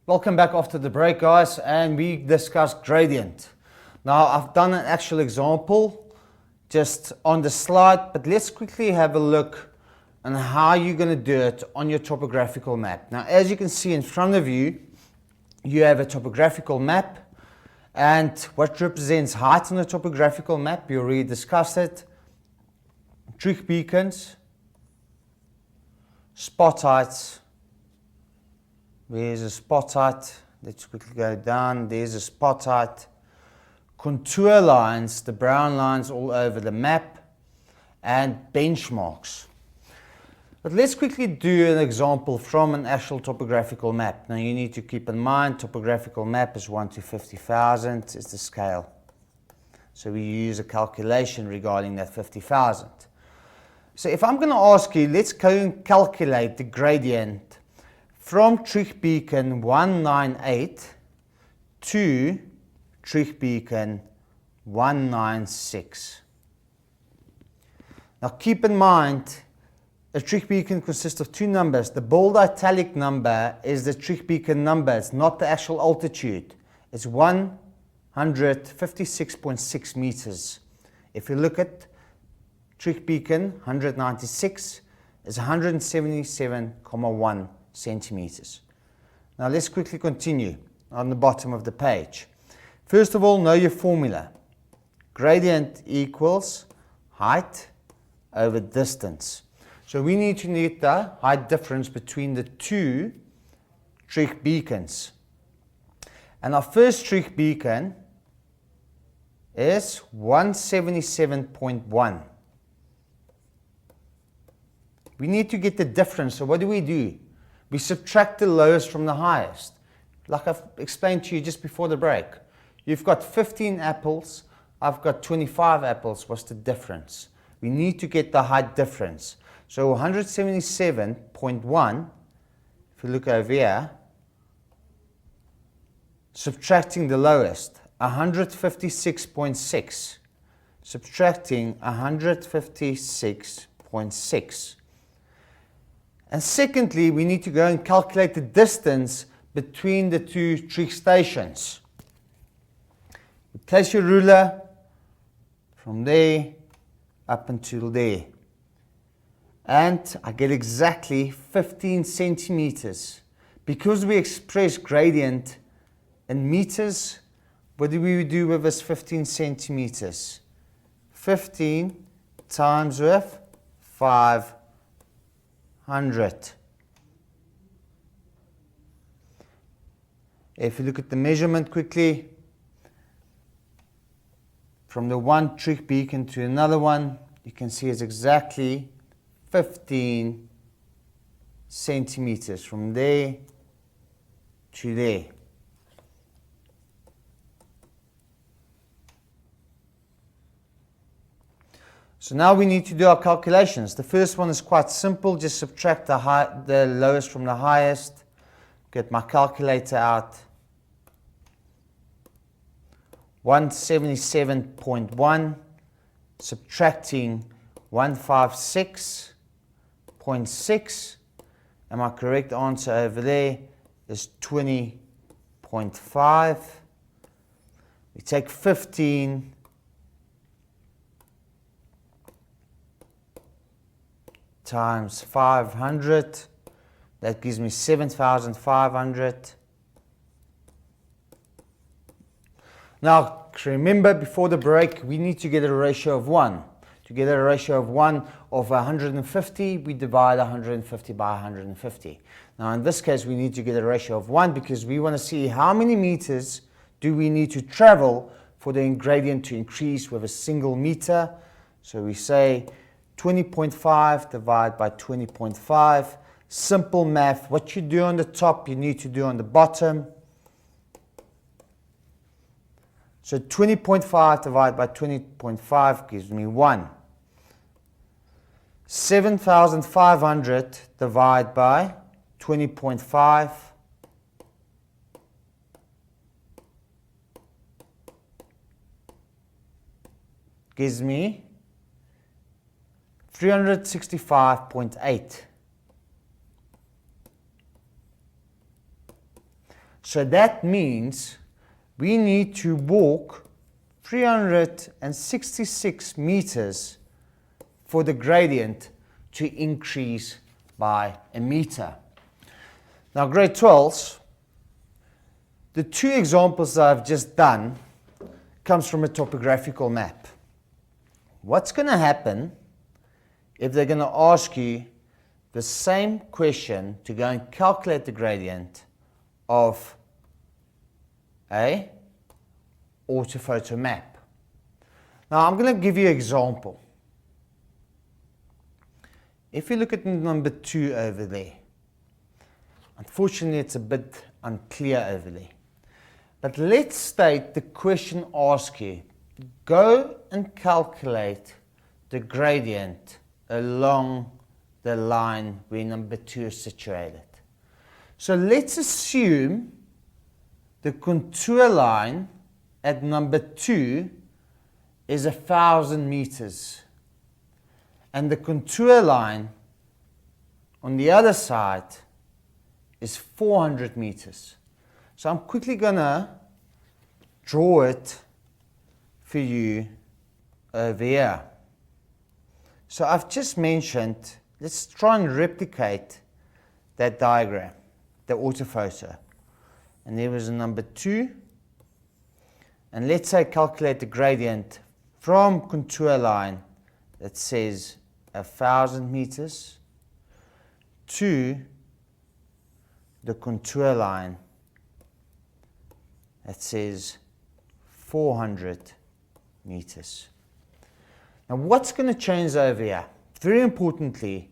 Welcome back after the break, guys, and we discussed gradient. Now I've done an actual example just on the slide, but let's quickly have a look on how you're going to do it on your topographical map. Now, as you can see in front of you, you have a topographical map, and what represents height on a topographical map, we already discussed it. Trig beacons, spot heights. There's a spot height. Let's quickly go down. There's a spot height. Contour lines, the brown lines all over the map, and benchmarks. But let's quickly do an example from an actual topographical map. Now you need to keep in mind, topographical map is 1 to 50,000 is the scale. So we use a calculation regarding that 50,000. So if I'm going to ask you, let's go and calculate the gradient from trig beacon 198 to trig beacon 196. Now keep in mind, a trig beacon consists of two numbers. The bold italic number is the trig beacon number. It's not the actual altitude. It's 156.6 meters. If you look at trig beacon 196, is 177.1 centimeters. Now let's quickly continue on the bottom of the page. First of all, know your formula. Gradient equals height over distance. So we need to get the height difference between the two trig beacons. And our first trig beacon is 177.1. We need to get the difference. So what do? We subtract the lowest from the highest. Like I've explained to you just before the break. You've got 15 apples, I've got 25 apples. What's the difference? We need to get the height difference. So 177.1, if you look over here, subtracting the lowest, 156.6, subtracting 156.6. And secondly, we need to go and calculate the distance between the two trig stations. You place your ruler from there up until there. And I get exactly 15 centimeters. Because we express gradient in meters, what do we do with this 15 centimeters? 15 times with 500. If you look at the measurement quickly, from the one trig beacon to another one, you can see it's exactly 15 centimeters from there to there. So now we need to do our calculations. The first one is quite simple. Just subtract the lowest from the highest. Get my calculator out. 177.1 subtracting 156.6, and my correct answer over there is 20.5. We take 15 times 500, that gives me 7,500. Now remember, before the break, we need to get a ratio of 1. To get a ratio of 1 of 150, we divide 150 by 150. Now in this case, we need to get a ratio of 1 because we want to see how many meters do we need to travel for the gradient to increase with a single meter. So we say 20.5 divided by 20.5. Simple math. What you do on the top, you need to do on the bottom. So 20.5 divided by 20.5 gives me 1. 7,500 divided by 20.5 gives me 365.8. So that means we need to walk 366 meters for the gradient to increase by a meter. Now, grade 12s, the two examples that I've just done comes from a topographical map. What's going to happen if they're going to ask you the same question to go and calculate the gradient of a orthophoto map? Now, I'm going to give you an example. If you look at number 2 over there, unfortunately it's a bit unclear over there. But let's state the question asks you, go and calculate the gradient along the line where number 2 is situated. So let's assume the contour line at number 2 is 1,000 meters. And the contour line on the other side is 400 meters. So I'm quickly going to draw it for you over here. So I've just mentioned, let's try and replicate that diagram, the orthophoto. And there was a number 2. And let's say calculate the gradient from contour line that says 1,000 meters to the contour line that says 400 meters. Now, what's going to change over here? Very importantly,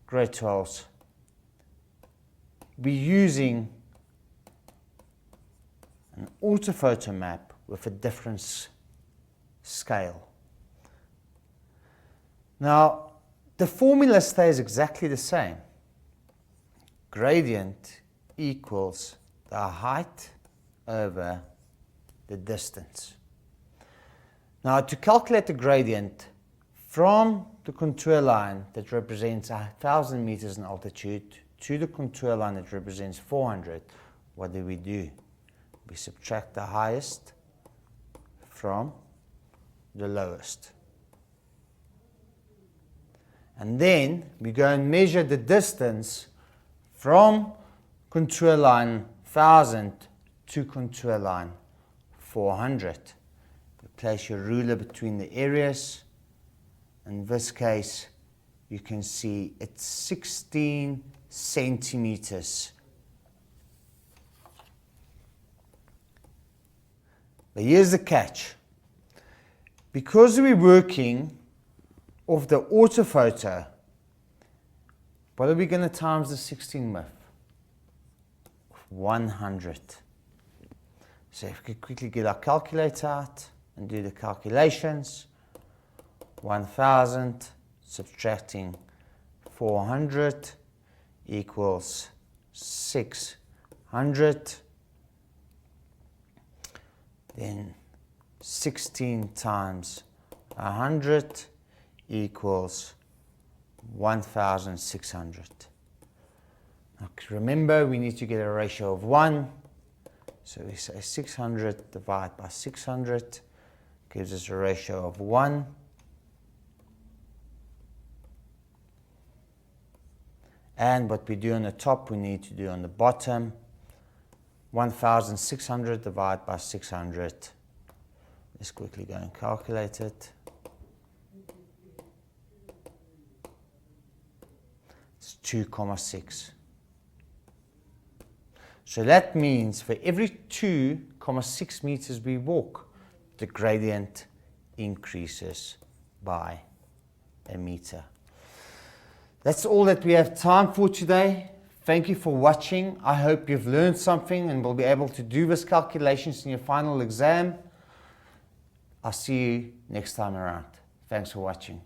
grade 12s, we're using an orthophoto map with a different scale. Now, the formula stays exactly the same. Gradient equals the height over the distance. Now, to calculate the gradient from the contour line that represents 1,000 meters in altitude to the contour line that represents 400, what do? We subtract the highest from the lowest. And then we go and measure the distance from contour line 1,000 to contour line 400. You place your ruler between the areas. In this case, you can see it's 16 centimeters. But here's the catch. Because we're working off the orthophoto, what are we going to times the 16 with? 100. So if we could quickly get our calculator out and do the calculations, 1,000 subtracting 400 equals 600. Then 16 times 100 equals 1,600. Now remember, we need to get a ratio of 1. So we say 600 divided by 600 gives us a ratio of 1. And what we do on the top, we need to do on the bottom. 1,600 divided by 600. Let's quickly go and calculate it. It's 2,6. So that means for every 2,6 meters we walk, the gradient increases by a meter. That's all that we have time for today. Thank you for watching. I hope you've learned something and will be able to do these calculations in your final exam. I'll see you next time around. Thanks for watching.